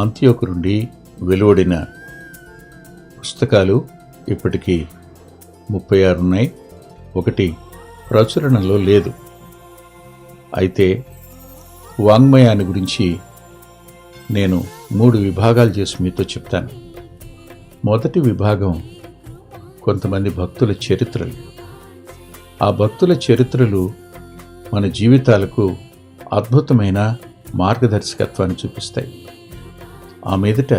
అంతియోకు నుండి వెలువడిన పుస్తకాలు ఇప్పటికీ 36 ఉన్నాయి. ఒకటి ప్రచురణలో లేదు. అయితే వాంగ్మయాన్ని గురించి నేను 3 విభాగాలు చేసి మీతో చెప్తాను. మొదటి విభాగం కొంతమంది భక్తుల చరిత్రలు. ఆ భక్తుల చరిత్రలు మన జీవితాలకు అద్భుతమైన మార్గదర్శకత్వాన్ని చూపిస్తాయి. ఆ మీదట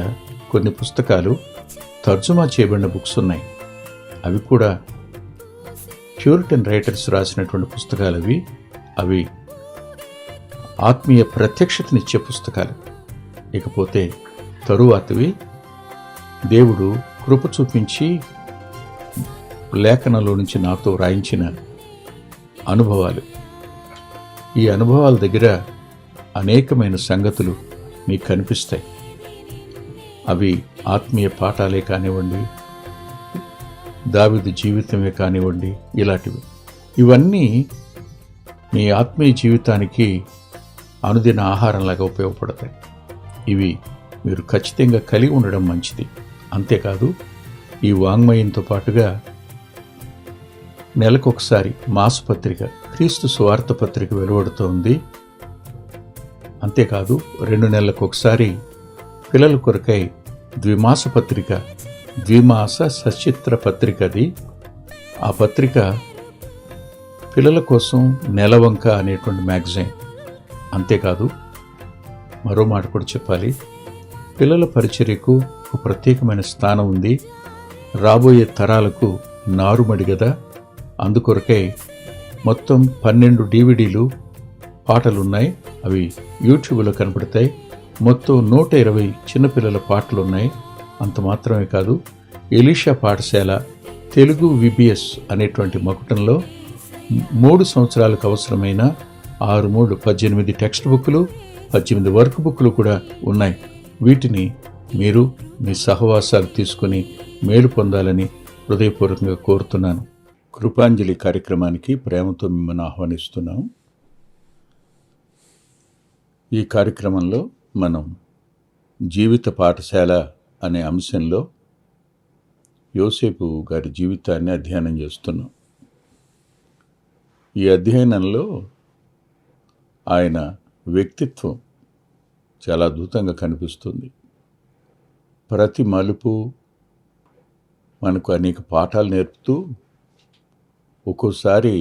కొన్ని పుస్తకాలు తర్జుమా చేయబడిన బుక్స్ ఉన్నాయి. అవి కూడా ప్యూరిటన్ రైటర్స్ రాసినటువంటి పుస్తకాలు. అవి ఆత్మీయ ప్రత్యక్షతనిచ్చే పుస్తకాలు. ఇకపోతే తరువాతవి దేవుడు కృప చూపించి లేఖనంలో నుంచి నాతో రాయించిన అనుభవాలు. ఈ అనుభవాల దగ్గర అనేకమైన సంగతులు మీకు కనిపిస్తాయి. అవి ఆత్మీయ పాఠాలే కానివ్వండి, దావీదు జీవితమే కానివ్వండి, ఇలాంటివి. ఇవన్నీ మీ ఆత్మీయ జీవితానికి అనుదిన ఆహారంలాగా ఉపయోగపడతాయి. ఇవి మీరు ఖచ్చితంగా కలిగి ఉండడం మంచిది. అంతేకాదు, ఈ వాంగ్మయంతో పాటుగా నెలకొకసారి మాసపత్రిక, క్రీస్తు సువార్త పత్రిక వెలువడుతోంది. అంతేకాదు, 2 నెలలకొకసారి పిల్లల కొరకై ద్విమాస పత్రిక, ద్విమాస సచిత్ర పత్రికది. ఆ పత్రిక పిల్లల కోసం నెలవంక అనేటువంటి మ్యాగజైన్. అంతేకాదు, మరో మాట కూడా చెప్పాలి. పిల్లల పరిచర్యకు ఒక ప్రత్యేకమైన స్థానం ఉంది. రాబోయే తరాలకు నారుమడి గదా. అందుకొరకై మొత్తం 12 DVDలు పాటలున్నాయి. అవి యూట్యూబ్లో కనపడతాయి. మొత్తం 120 చిన్నపిల్లల పాటలున్నాయి. అంత మాత్రమే కాదు, ఎలీషా పాఠశాల తెలుగు VBS అనేటువంటి మకుటంలో 3 సంవత్సరాలకు అవసరమైన 18 టెక్స్ట్ బుక్లు, 18 వర్క్ బుక్లు కూడా ఉన్నాయి. వీటిని మీరు మీ సహవాసాలు తీసుకుని మేలు పొందాలని హృదయపూర్వకంగా కోరుతున్నాను. కృపాంజలి కార్యక్రమానికి ప్రేమతో మిమ్మల్ని ఆహ్వానిస్తున్నాం. ఈ కార్యక్రమంలో మనం జీవిత పాఠశాల అనే అంశంలో యోసేపు గారి జీవితాన్ని అధ్యయనం చేస్తున్నాం. ఈ అధ్యయనంలో ఆయన వ్యక్తిత్వం చాలా అద్భుతంగా కనిపిస్తుంది. ప్రతి మలుపు మనకు అనేక పాఠాలు నేర్పుతూ ఒక్కోసారి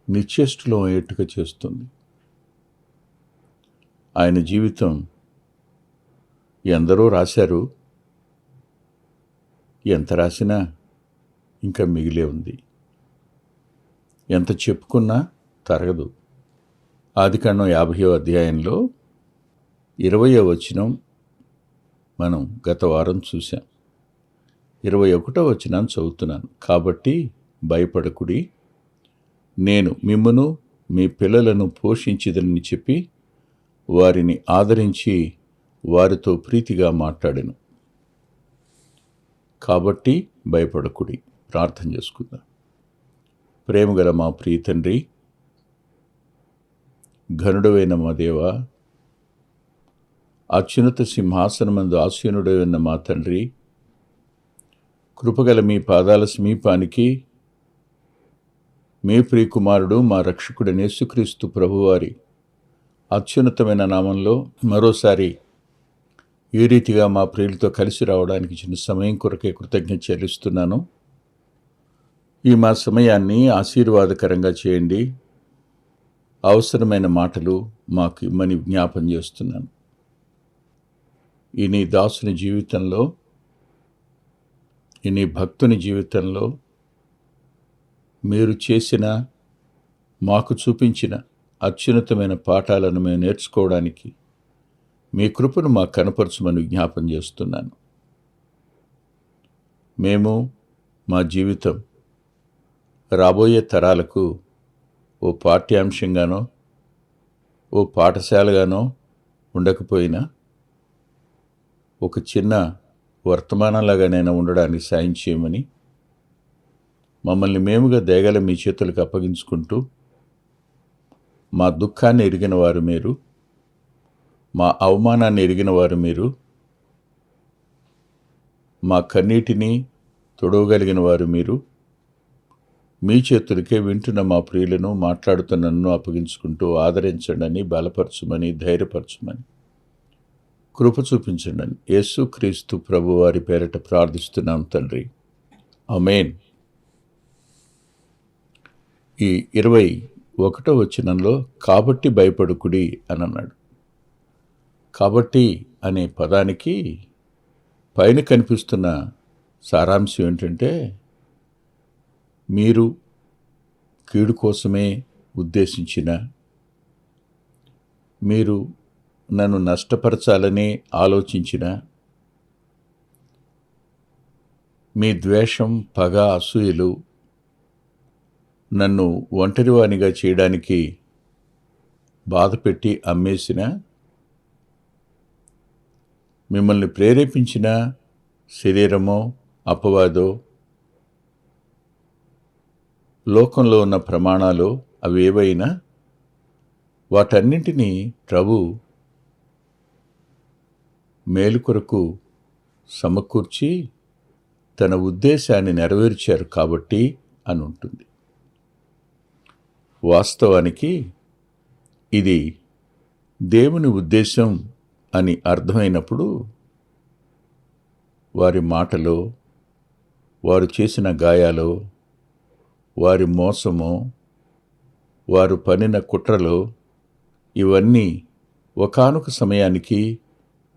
నిశ్చేష్టులో అయ్యేట్టుగా చేస్తుంది. ఆయన జీవితం ఎందరో రాశారు. ఎంత రాసినా ఇంకా మిగిలే ఉంది. ఎంత చెప్పుకున్నా తరగదు. ఆదికాండం 50వ అధ్యాయంలో 20వ వచనం మనం గత వారం చూసాం. 21వ వచనాన్ని చదువుతున్నాను. కాబట్టి భయపడకుడి, నేను మిమ్మును మీ పిల్లలను పోషించిదని చెప్పి వారిని ఆదరించి వారితో ప్రీతిగా మాట్లాడెను. కాబట్టి భయపడకుడి. ప్రార్థన చేసుకుందాం. ప్రేమగల మా ప్రియ తండ్రి, ఘనుడవైన మా దేవా, అత్యున్నత సింహాసనమందు ఆసీనుడైన మా తండ్రి, కృపగల మీ పాదాల సమీపానికి మీ ప్రియకుమారుడు మా రక్షకుడైన యేసుక్రీస్తు ప్రభువారి అత్యున్నతమైన నామంలో మరోసారి ఈ రీతిగా మా ప్రియులతో కలిసి రావడానికి చిన్న సమయం కొరకే కృతజ్ఞత చెల్లిస్తున్నాను. ఈ మా సమయాన్ని ఆశీర్వాదకరంగా చేయండి. అవసరమైన మాటలు మాకు ఇమ్మని జ్ఞాపం చేస్తున్నాను. ఈ నీ దాసుని జీవితంలో, ఈ నీ భక్తుని జీవితంలో మీరు చేసిన, మాకు చూపించిన అత్యున్నతమైన పాఠాలను మేము నేర్చుకోవడానికి మీ కృపను మాకు కనపరచమని జ్ఞాపం చేస్తున్నాను. మేము మా జీవితం రాబోయే తరాలకు ఓ పాఠ్యాంశంగానో ఓ పాఠశాలగానో ఉండకపోయినా ఒక చిన్న వర్తమానంలాగానైనా ఉండడానికి సాయం చేయమని మమ్మల్ని మేముగా దయగల మీ చేతులకు అప్పగించుకుంటూ, మా దుఃఖాన్ని ఎరిగిన వారు మీరు, మా అవమానాన్ని ఎరిగిన వారు మీరు, మా కన్నీటిని తొడవగలిగిన వారు మీరు. మీ చేతులకే వింటున్న మా ప్రియులను మాట్లాడుతున్న నన్ను అప్పగించుకుంటూ ఆదరించండి, బలపరచుమని, ధైర్యపరచుమని, కృప చూపించండి. యేసుక్రీస్తు ప్రభు వారి పేరట ప్రార్థిస్తున్నాం తండ్రి, ఆమేన్. ఈ 21వ వచనంలో కాబట్టి భయపడుకుడి అని అన్నాడు. కాబట్టి అనే పదానికి పైన కనిపిస్తున్న సారాంశం ఏంటంటే, మీరు కీడు కోసమే ఉద్దేశించిన, మీరు నన్ను నష్టపరచాలని ఆలోచించిన, మీ ద్వేషం, పగ, అసూయలు నన్ను ఒంటరివానిగా చేయడానికి బాధపెట్టి అమ్మేసిన, మిమ్మల్ని ప్రేరేపించిన శరీరమో అపవాదో, లోకంలో ఉన్న ప్రమాణాలు అవి ఏవైనా, వాటన్నింటినీ ప్రభు మేలు కొరకు సమకూర్చి తన ఉద్దేశాన్ని నెరవేర్చారు కాబట్టి అని ఉంటుంది. వాస్తవానికి ఇది దేవుని ఉద్దేశం అని అర్థమైనప్పుడు వారి మాటలో, వారు చేసిన గాయాలో, వారి మోసమో, వారు పన్నిన కుట్రలో, ఇవన్నీ ఒకానొక సమయానికి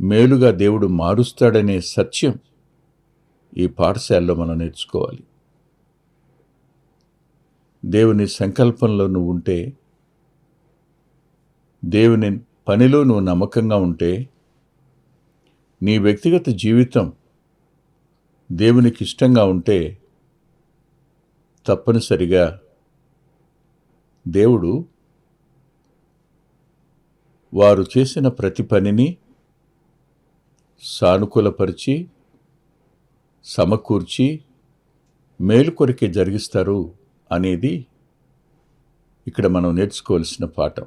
మేలుగా దేవుడు మారుస్తాడనే సత్యం ఈ పాఠశాలలో మనం నేర్చుకోవాలి. దేవుని సంకల్పంలో నువ్వు ఉంటే, దేవుని పనిలో నువ్వు నమ్మకంగా ఉంటే, నీ వ్యక్తిగత జీవితం దేవునికి ఇష్టంగా ఉంటే, తప్పనిసరిగా దేవుడు వారు చేసిన ప్రతి పనిని సానుకూలపరిచి, సమకూర్చి మేలు కొరకే జరిగిస్తారు అనేది ఇక్కడ మనం నేర్చుకోవాల్సిన పాఠం.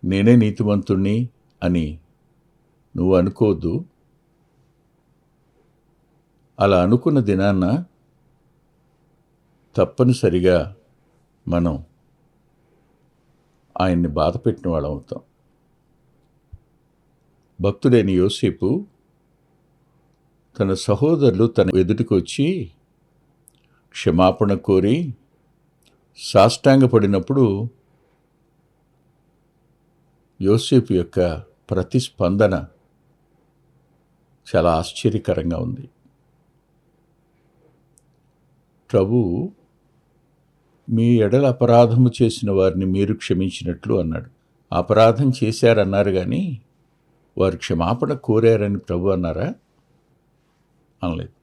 నేనే నీతిమంతుణ్ణి అని నువ్వు అనుకోవద్దు. అలా అనుకున్న దినాన్న తప్పనిసరిగా మనం ఆయన్ని బాధపెట్టిన వాళ్ళం అవుతాం. భక్తుడైన యోసేపు తన సహోదరులు తన ఎదుటికి వచ్చి క్షమాపణ కోరి సాష్టాంగపడినప్పుడు యోసేపు యొక్క ప్రతిస్పందన చాలా ఆశ్చర్యకరంగా ఉంది. ప్రభు మీ ఎడల అపరాధము చేసిన వారిని మీరు క్షమించినట్లు అన్నాడు. అపరాధం చేశారన్నారు కానీ వారు క్షమాపణ కోరారని ప్రభు అన్నారా? అనలేదు.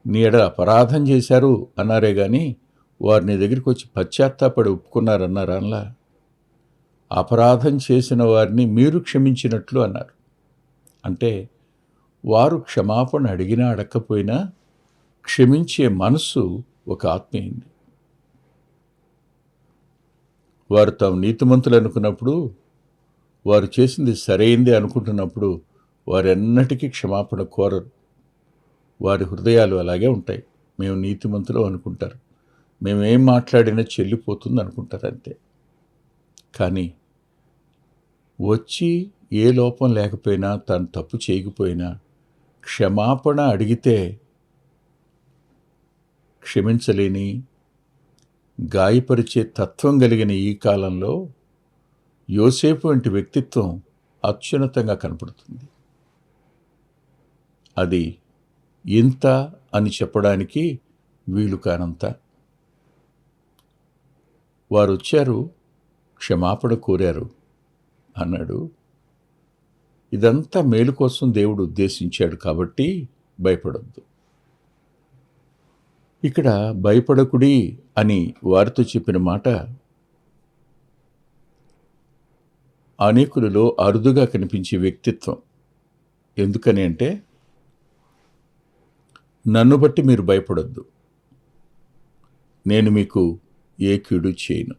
నీ ఎడల అపరాధం చేశారు అన్నారే కానీ వారు నీ దగ్గరికి వచ్చి పశ్చాత్తాపడి ఒప్పుకున్నారన్నారా? అనలా. అపరాధం చేసిన వారిని మీరు క్షమించినట్లు అన్నారు. అంటే వారు క్షమాపణ అడిగినా అడగకపోయినా క్షమించే మనస్సు ఒక ఆత్మీయుంది. వారు తాము నీతిమంతులు అనుకున్నప్పుడు, వారు చేసింది సరైందే అనుకుంటున్నప్పుడు వారెన్నటికీ క్షమాపణ కోరరు. వారి హృదయాలు అలాగే ఉంటాయి. మేము నీతిమంతులు అనుకుంటారు, మేమేం మాట్లాడినా చెల్లిపోతుంది అనుకుంటారు, అంతే. కానీ వచ్చి ఏ లోపం లేకపోయినా, తాను తప్పు చేయకపోయినా క్షమాపణ అడిగితే క్షమించలేని, గాయపరిచే తత్వం కలిగిన ఈ కాలంలో యోసేపు వంటి వ్యక్తిత్వం అత్యున్నతంగా కనపడుతుంది. అది ఇంత అని చెప్పడానికి వీలు కానంత. వారు వచ్చారు, క్షమాపణ కోరారు అన్నాడు. ఇదంతా మేలు కోసం దేవుడు ఉద్దేశించాడు కాబట్టి భయపడొద్దు. ఇక్కడ భయపడకుడి అని వారితో చెప్పిన మాట అనేకులలో అరుదుగా కనిపించే వ్యక్తిత్వం. ఎందుకని అంటే, నన్ను బట్టి మీరు భయపడొద్దు, నేను మీకు ఏ కీడు చేయను.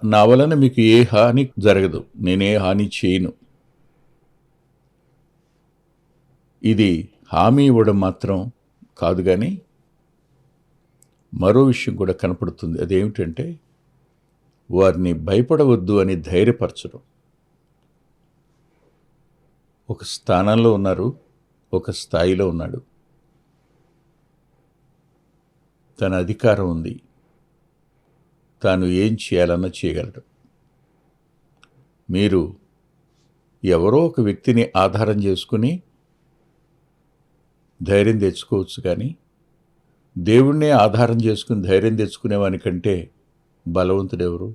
నా వలన మీకు ఏ హాని జరగదు, నేనే హాని చేయను. ఇది హామీ ఇవ్వడం మాత్రం కాదు, కానీ మరో విషయం కూడా కనపడుతుంది. అదేమిటంటే వారిని భయపడవద్దు అని ధైర్యపరచడం. ఒక స్థానంలో ఉన్నారు, ఒక స్థాయిలో ఉన్నాడు, తన అధికారం ఉంది, తాను ఏం చేయాలన్నా చేయగలడు. మీరు ఎవరో ఒక వ్యక్తిని ఆధారం చేసుకుని ధైర్యం తెచ్చుకోవచ్చు, కానీ దేవుణ్ణే ఆధారం చేసుకుని ధైర్యం తెచ్చుకునేవానికంటే బలవంతుడెవరు?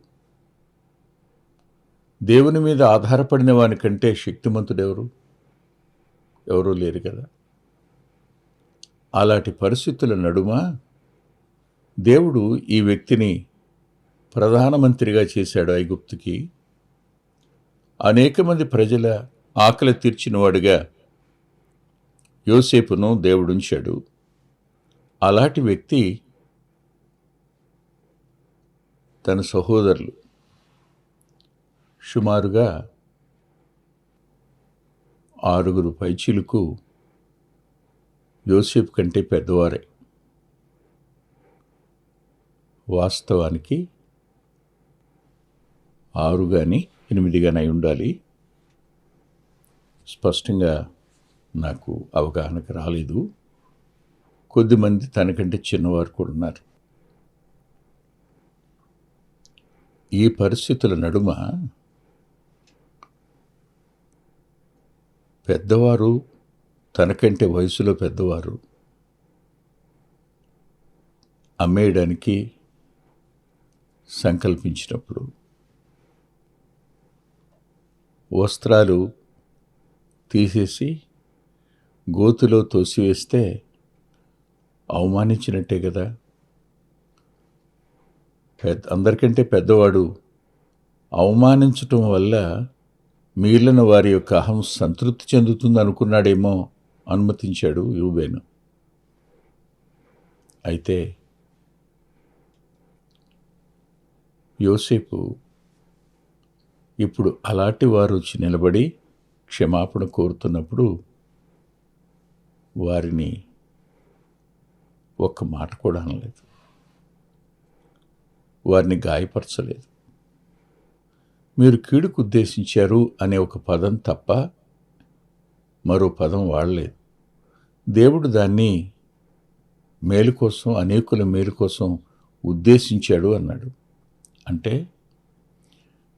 దేవుని మీద ఆధారపడిన వానికంటే శక్తిమంతుడెవరు? ఎవరూ లేరు కదా. అలాంటి పరిస్థితుల నడుమ దేవుడు ఈ వ్యక్తిని ప్రధానమంత్రిగా చేశాడు ఐగుప్తుకి. అనేక మంది ప్రజల ఆకలి తీర్చినవాడుగా యోసేపును దేవుడుంచాడు. అలాంటి వ్యక్తి తన సహోదరులు సుమారుగా 6 పైచిలుకు యోసేపు కంటే పెద్దవారే. వాస్తవానికి 6 కానీ 8 కానీ అయి ఉండాలి. స్పష్టంగా నాకు అవగాహనకు రాలేదు. కొద్దిమంది తనకంటే చిన్నవారు కూడా ఉన్నారు. ఈ పరిస్థితుల నడుమ పెద్దవారు, తనకంటే వయసులో పెద్దవారు అమ్మేయడానికి సంకల్పించినప్పుడు వస్త్రాలు తీసేసి గోతులో తోసివేస్తే అవమానించినట్టే కదా. అందరికంటే పెద్దవాడు అవమానించటం వల్ల మిగిలిన వారి యొక్క అహం సంతృప్తి చెందుతుంది అనుకున్నాడేమో, అనుమతించాడు రూబేను. అయితే యోసేపు ఇప్పుడు అలాంటి వారు వచ్చి నిలబడి క్షమాపణ కోరుతున్నప్పుడు వారిని ఒక్క మాట కూడా అనలేదు, వారిని గాయపరచలేదు. మీరు కీడుకు ఉద్దేశించారు అనే ఒక పదం తప్ప మరో పదం వాడలేదు. దేవుడు దాన్ని మేలు కోసం, అనేకుల మేలు కోసం ఉద్దేశించాడు అన్నాడు. అంటే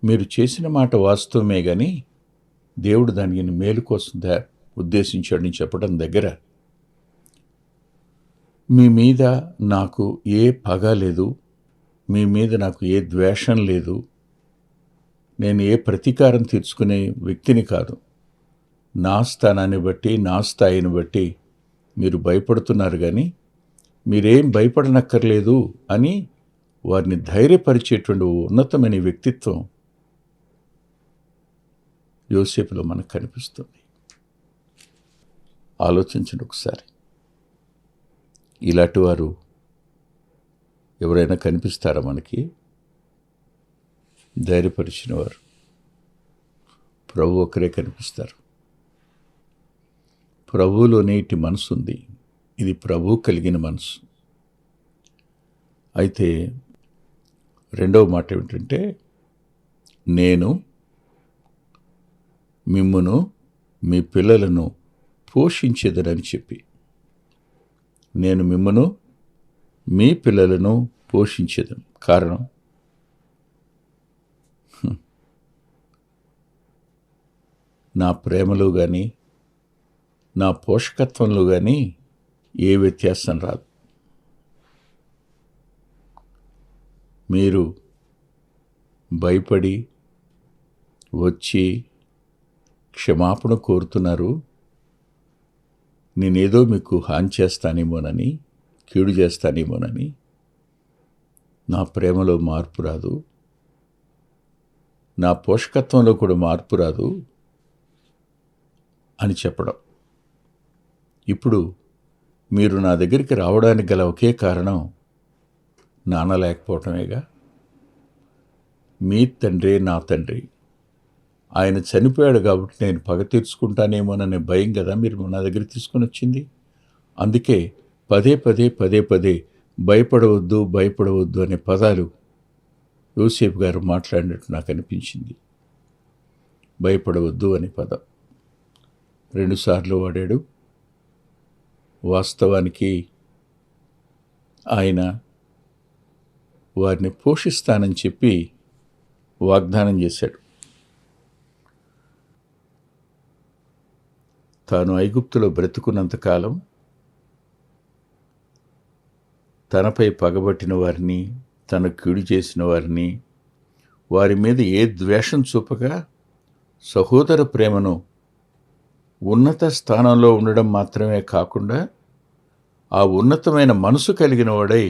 మీరు చేసిన మాట వాస్తవమే, కానీ దేవుడు దానికి మేలు కోసం ఉద్దేశించాడని చెప్పడం దగ్గర మీ మీద నాకు ఏ పగ లేదు, మీ మీద నాకు ఏ ద్వేషం లేదు, నేను ఏ ప్రతీకారం తీర్చుకునే వ్యక్తిని కాదు. నా స్థానాన్ని బట్టి, నా స్థాయిని బట్టి మీరు భయపడుతున్నారు, కానీ మీరేం భయపడనక్కర్లేదు అని వారిని ధైర్యపరిచేటువంటి ఉన్నతమైన వ్యక్తిత్వం యోసేపులో మనకు కనిపిస్తుంది. ఆలోచించండి ఒకసారి. ఇలాంటి వారు ఎవరైనా కనిపిస్తారా మనకి? ధైర్యపరిచిన వారు ప్రభు ఒకరే కనిపిస్తారు. ప్రభువులోనే ఇట్టి మనసు ఉంది. ఇది ప్రభు కలిగిన మనసు. అయితే రెండవ మాట ఏమిటంటే, నేను మిమ్మును మీ పిల్లలను పోషించేదనని చెప్పి, నేను మిమ్మును మీ పిల్లలను పోషించేదను. కారణం, నా ప్రేమలో కానీ నా పోషకత్వంలో కానీ ఏ వ్యత్యాసం రాదు. మీరు భయపడి వచ్చి క్షమాపణ కోరుతున్నారు, నేనేదో మీకు హాని చేస్తానేమోనని, కీడు చేస్తానేమోనని. నా ప్రేమలో మార్పు రాదు, నా పోషకత్వంలో కూడా మార్పు రాదు అని చెప్పడం. ఇప్పుడు మీరు నా దగ్గరికి రావడానికి గల ఒకే కారణం నాన్న లేకపోవటమేగా. మీ తండ్రే నా తండ్రి. ఆయన చనిపోయాడు కాబట్టి నేను పగ తీర్చుకుంటానేమోననే భయం కదా మీరు నా దగ్గర తీసుకొని వచ్చింది. అందుకే పదే పదే పదే పదే భయపడవద్దు భయపడవద్దు అనే పదాలు యోసేపు గారు మాట్లాడినట్టు నాకు అనిపించింది. భయపడవద్దు అనే పదం 2 సార్లు వాడాడు. వాస్తవానికి ఆయన వారిని పోషిస్తానని చెప్పి వాగ్దానం చేశాడు. తాను ఐగుప్తులో బ్రతుకున్నంతకాలం తనపై పగబట్టిన వారిని, తన కీడు చేసిన వారిని, వారి మీద ఏ ద్వేషం చూపగా సహోదర ప్రేమను ఉన్నత స్థానంలో ఉండడం మాత్రమే కాకుండా ఆ ఉన్నతమైన మనసు కలిగిన వాడై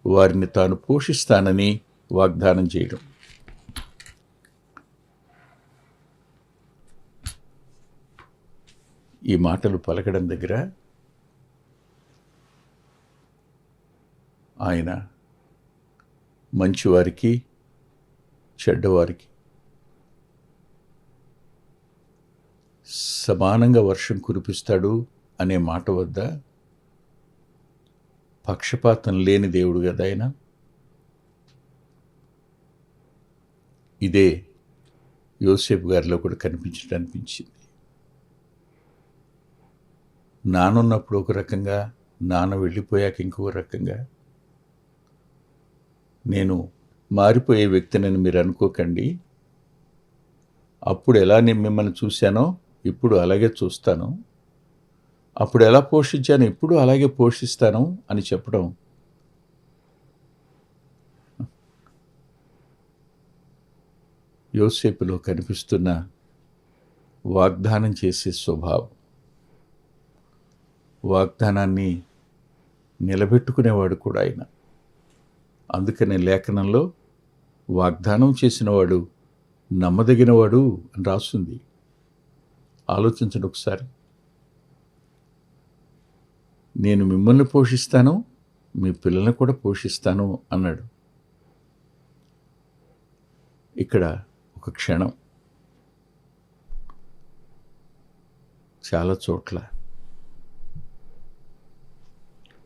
వారిని తాను పోషిస్తానని వాగ్దానం చేయడం. ఈ మాటలు పలకడం దగ్గర ఆయన మంచివారికి చెడ్డవారికి సమానంగా వర్షం కురిపిస్తాడు అనే మాట వద్ద పక్షపాతం లేని దేవుడు కదా ఆయన. ఇదే యోసేపు గారిలో కూడా అనిపించింది. నానున్నప్పుడు ఒక రకంగా, నాన్న వెళ్ళిపోయాక ఇంకొక రకంగా. నేను మారిపోయే వ్యక్తినని మీరు అనుకోకండి. అప్పుడు ఎలా నేను మిమ్మల్ని చూశానో ఇప్పుడు అలాగే చూస్తాను, అప్పుడు ఎలా పోషించానో ఇప్పుడు అలాగే పోషిస్తాను అని చెప్పడం యోసేపులో కనిపిస్తున్న వాగ్దానం చేసే స్వభావం. వాగ్దానాన్ని నిలబెట్టుకునేవాడు కూడా ఆయన. అందుకనే లేఖనంలో వాగ్దానం చేసినవాడు నమ్మదగినవాడు అని రాస్తుంది. ఆలోచించండి ఒకసారి. నేను మిమ్మల్ని పోషిస్తాను, మీ పిల్లల్ని కూడా పోషిస్తాను అన్నాడు. ఇక్కడ ఒక క్షణం చాలా చోట్ల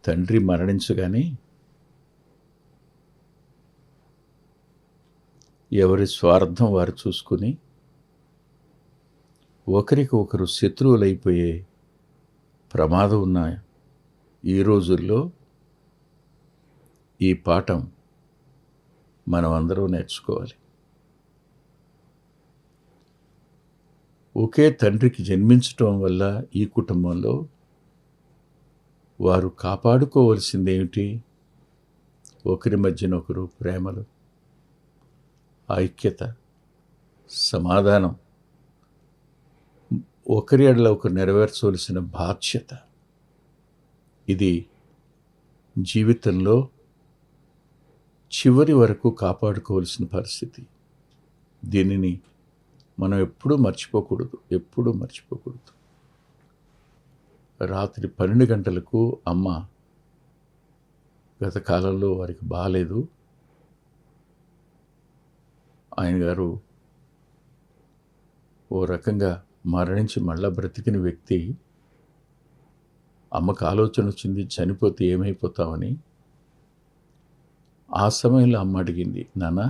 తండ్రి మరణించగానే ఎవరి స్వార్థం వారు చూసుకుని ఒకరికి ఒకరు శత్రువులైపోయే ప్రమాదం ఉన్న ఈ రోజుల్లో ఈ పాఠం మనం అందరం నేర్చుకోవాలి. ఒకే తండ్రికి జన్మించటం వల్ల ఈ కుటుంబంలో వారు కాపాడుకోవలసిందేమిటి? ఒకరి మధ్యన ఒకరు ప్రేమలు, ఐక్యత, సమాధానం, ఒకరి ఎడల ఒకరు నెరవేర్చవలసిన బాధ్యత. ఇది జీవితంలో చివరి వరకు కాపాడుకోవలసిన పరిస్థితి. దీనిని మనం ఎప్పుడూ మర్చిపోకూడదు. రాత్రి 12 గంటలకు అమ్మ గత కాలంలో వారికి బాగాలేదు, ఆయన గారు ఓ రకంగా మరణించి మళ్ళా బ్రతికిన వ్యక్తి. అమ్మకు ఆలోచన వచ్చింది, చనిపోతే ఏమైపోతామని. ఆ సమయంలో అమ్మ అడిగింది, నాన్న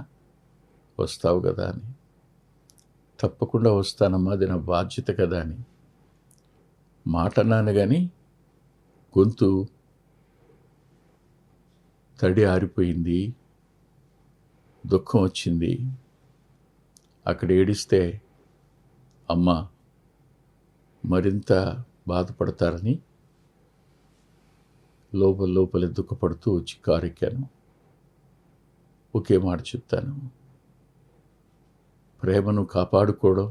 వస్తావు కదా అని. తప్పకుండా వస్తానమ్మా, అది నా బాధ్యత కదా అని మాట అన్నాను. కానీ గొంతు తడి ఆరిపోయింది, దుఃఖం వచ్చింది. అక్కడ ఏడిస్తే అమ్మ మరింత బాధపడతారని లోపలే దుఃఖపడుతూ వచ్చి కారెక్కాను. ఒకే మాట చెప్తాను, ప్రేమను కాపాడుకోవడం,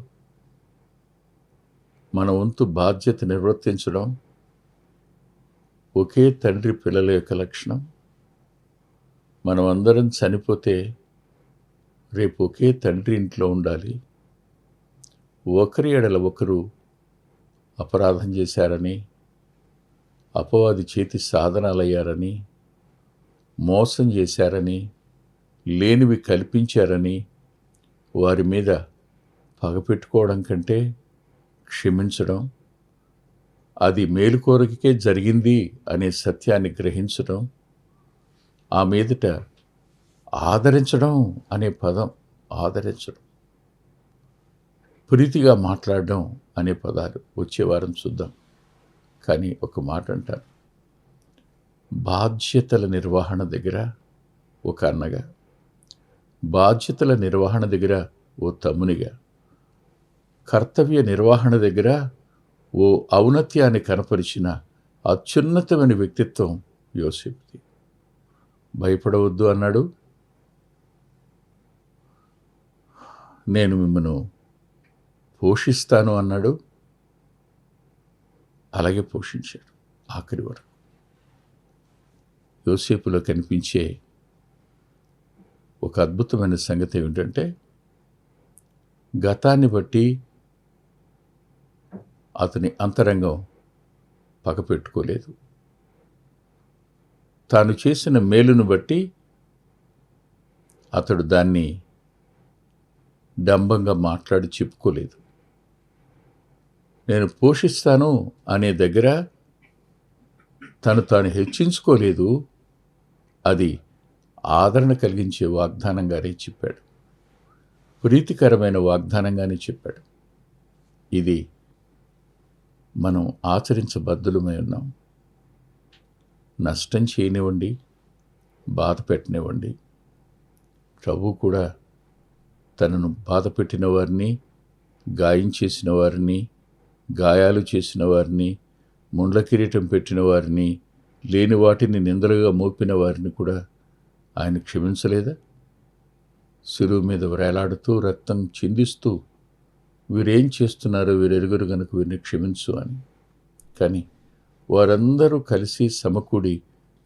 మన వంతు బాధ్యత నిర్వర్తించడం ఒకే తండ్రి పిల్లల యొక్క లక్షణం. మనం అందరం చనిపోతే రేపు ఒకే తండ్రి ఇంట్లో ఉండాలి. ఒకరి ఎడల ఒకరు అపరాధం చేశారని, అపవాది చేతి సాధనాలయ్యారని, మోసం చేశారని, లేనివి కల్పించారని వారి మీద పగపెట్టుకోవడం కంటే క్షమించడం, అది మేలుకోరకే జరిగింది అనే సత్యాన్ని గ్రహించడం, ఆ మీదట ఆదరించడం అనే పదం, ఆదరించడం, ప్రీతిగా మాట్లాడడం అనే పదాలు వచ్చే వారం చూద్దాం. కానీ ఒక మాట అంటాను, బాధ్యతల నిర్వహణ దగ్గర ఒక అన్నగా, బాధ్యతల నిర్వహణ దగ్గర ఓ తమ్మునిగా, కర్తవ్య నిర్వహణ దగ్గర ఓ ఔన్నత్యాన్ని కనపరిచిన అత్యున్నతమైన వ్యక్తిత్వం యోసేపుది. భయపడవద్దు అన్నాడు, నేను మిమ్మను పోషిస్తాను అన్నాడు, అలాగే పోషించాడు ఆఖరి వరకు. యోసేపులో కనిపించే ఒక అద్భుతమైన సంగతి ఏమిటంటే, గతాన్ని బట్టి అతని అంతరంగం పగపెట్టుకోలేదు. తాను చేసిన మేలును బట్టి అతడు దాన్ని డంబంగా మాట్లాడి చెప్పుకోలేదు. నేను పోషిస్తాను అనే దగ్గర తాను హెచ్చించుకోలేదు. అది ఆదరణ కలిగించే వాగ్దానంగానే చెప్పాడు, ప్రీతికరమైన వాగ్దానంగానే చెప్పాడు. ఇది మనం ఆచరించబద్ధులమై ఉన్నాం. నష్టం చేయనివ్వండి, బాధ పెట్టనివ్వండి. ప్రభు కూడా తనను బాధ పెట్టిన వారిని, గాయం చేసిన వారిని, గాయాలు చేసిన వారిని, ముండ్ల కిరీటం పెట్టిన వారిని, లేని వాటిని నిందలుగా మోపిన వారిని కూడా ఆయన క్షమించలేదా? శిలువ మీద వేలాడుతూ రక్తం చిందిస్తూ, వీరేం చేస్తున్నారో వీరెరుగురు గనుక వీరిని క్షమించు అని. కానీ వారందరూ కలిసి సమకూడి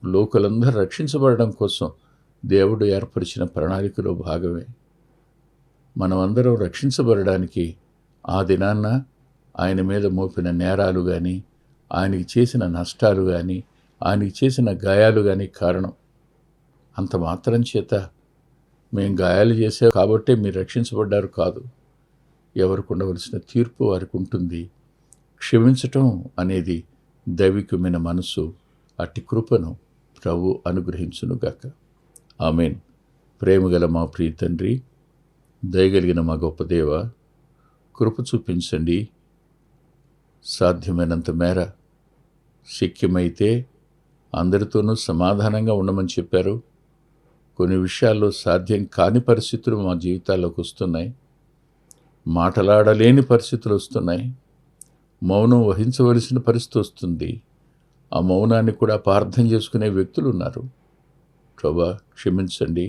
లోకలందరూ రక్షించబడడం కోసం దేవుడు ఏర్పరిచిన ప్రణాళికలో భాగమే. మనమందరం రక్షించబడడానికి ఆ దినాన్న ఆయన మీద మోపిన నేరాలు కానీ, ఆయనకి చేసిన నష్టాలు కానీ, ఆయనకి చేసిన గాయాలు కానీ కారణం. అంత మాత్రం చేత మేము గాయాలు చేసాం కాబట్టే మీరు రక్షించబడ్డారు కాదు. ఎవరికి ఉండవలసిన తీర్పు వారికి ఉంటుంది. క్షమించటం అనేది దైవికమైన మనసు. అట్టి కృపను ప్రభు అనుగ్రహించునుగాక. ఆమేన్. ప్రేమగల మా ప్రియ తండ్రి, దయగలిగిన మా గొప్ప దేవ, కృప చూపించండి. సాధ్యమైనంత మేర శక్యమైతే అందరితోనూ సమాధానంగా ఉండమని చెప్పారు. కొన్ని విషయాల్లో సాధ్యం కాని పరిస్థితులు మా జీవితాల్లోకి వస్తున్నాయి. మాటలాడలేని పరిస్థితులు వస్తున్నాయి. మౌనం వహించవలసిన పరిస్థితి వస్తుంది. ఆ మౌనాన్ని కూడా అపార్థం చేసుకునే వ్యక్తులు ఉన్నారు. ప్రభా, క్షమించండి.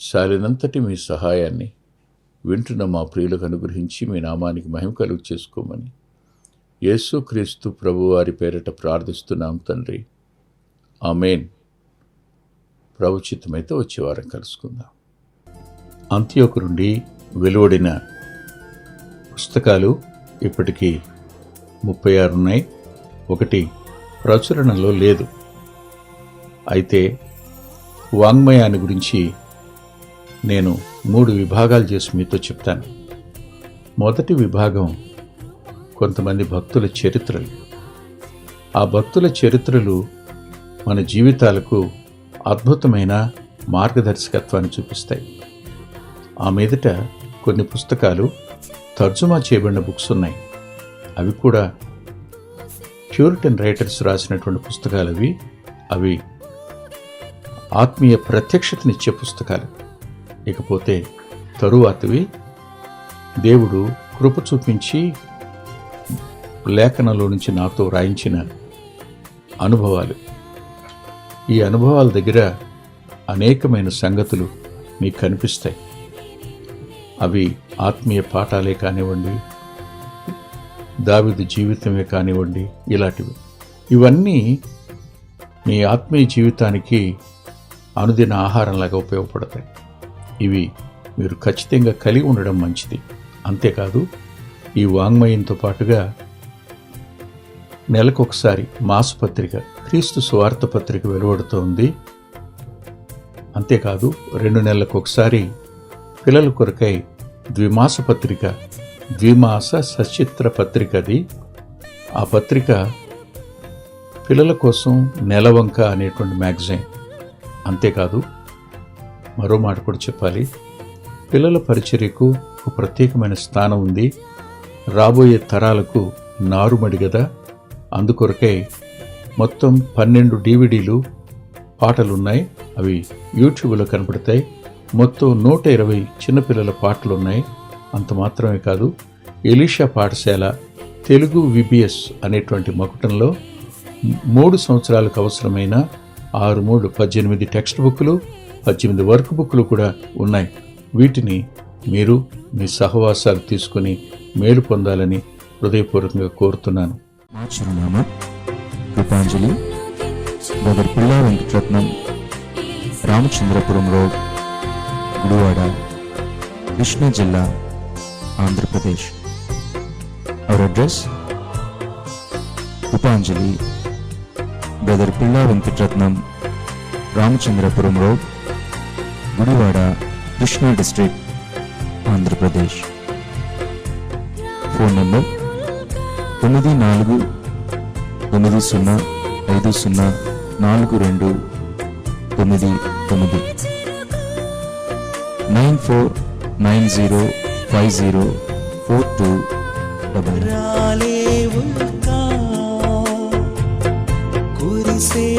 సాలినంతటి మీ సహాయాన్ని వింటున్న మా ప్రియులకు అనుగ్రహించి మీ నామానికి మహిమ కలుగు చేసుకోమని యేసుక్రీస్తు ప్రభువారి పేరిట ప్రార్థిస్తున్నాం తండ్రి. ఆమేన్. ప్రభు చిత్తమైతే వచ్చే వారం కలుసుకుందాం. అంత్యోకు నుండి వెలువడిన పుస్తకాలు ఇప్పటికీ 36 ఉన్నాయి. ఒకటి ప్రచురణలో లేదు. అయితే వాంగ్మయాన్ని గురించి నేను 3 విభాగాలు చేసి మీతో చెప్తాను. మొదటి విభాగం కొంతమంది భక్తుల చరిత్రలు. ఆ భక్తుల చరిత్రలు మన జీవితాలకు అద్భుతమైన మార్గదర్శకత్వాన్ని చూపిస్తాయి. ఆ మీదట కొన్ని పుస్తకాలు తర్జుమా చేయబడిన బుక్స్ ఉన్నాయి. అవి కూడా ప్యూరిటన్ రైటర్స్ రాసినటువంటి పుస్తకాలు. అవి ఆత్మీయ ప్రత్యక్షతనిచ్చే పుస్తకాలు. ఇకపోతే తరువాతవి దేవుడు కృప చూపించి లేఖనంలో నుంచి నాతో రాయించిన అనుభవాలు. ఈ అనుభవాల దగ్గర అనేకమైన సంగతులు మీకు కనిపిస్తాయి. అవి ఆత్మీయ పాఠాలే కానివ్వండి, దావీదు జీవితమే కానివ్వండి, ఇలాంటివి. ఇవన్నీ మీ ఆత్మీయ జీవితానికి అనుదిన ఆహారంలాగా ఉపయోగపడతాయి. ఇవి మీరు ఖచ్చితంగా కలిగి ఉండడం మంచిది. అంతేకాదు, ఈ వాంగ్మయంతో పాటుగా నెలకొకసారి మాసపత్రిక, క్రీస్తు సువార్త పత్రిక వెలువడుతోంది. అంతేకాదు 2 నెలలకు ఒకసారి పిల్లల కొరకై ద్విమాస పత్రిక, ద్విమాస సచిత్ర పత్రిక అది. ఆ పత్రిక పిల్లల కోసం నెలవంక అనేటువంటి మ్యాగజైన్. అంతేకాదు మరో మాట కూడా చెప్పాలి, పిల్లల పరిచర్యకు ఒక ప్రత్యేకమైన స్థానం ఉంది. రాబోయే తరాలకు నారుమడి కదా, అందుకొరకై మొత్తం 12 DVDలు పాటలున్నాయి. అవి యూట్యూబ్లో కనపడతాయి. మొత్తం 120 చిన్నపిల్లల పాటలున్నాయి. అంత మాత్రమే కాదు, ఎలీషా పాఠశాల తెలుగు VBS అనేటువంటి మకుటంలో 3 సంవత్సరాలకు అవసరమైన 18 టెక్స్ట్ బుక్లు, 18 వర్క్ బుక్లు కూడా ఉన్నాయి. వీటిని మీరు మీ సహవాసాలు తీసుకుని మేలు పొందాలని హృదయపూర్వకంగా కోరుతున్నాను. మా చిరునామా కృపాంజలి, బ్రదర్ పిల్లా వెంకటరత్నం, రామచంద్రపురం రోడ్, గుడివాడ, కృష్ణా జిల్లా, Andhra Pradesh. Our address Krupanjali, brother Pilla Venkataratnam, Ramachandrapuram road, Gudivada, Krishna district, Andhra Pradesh. Phone number 9490504299 9490504299.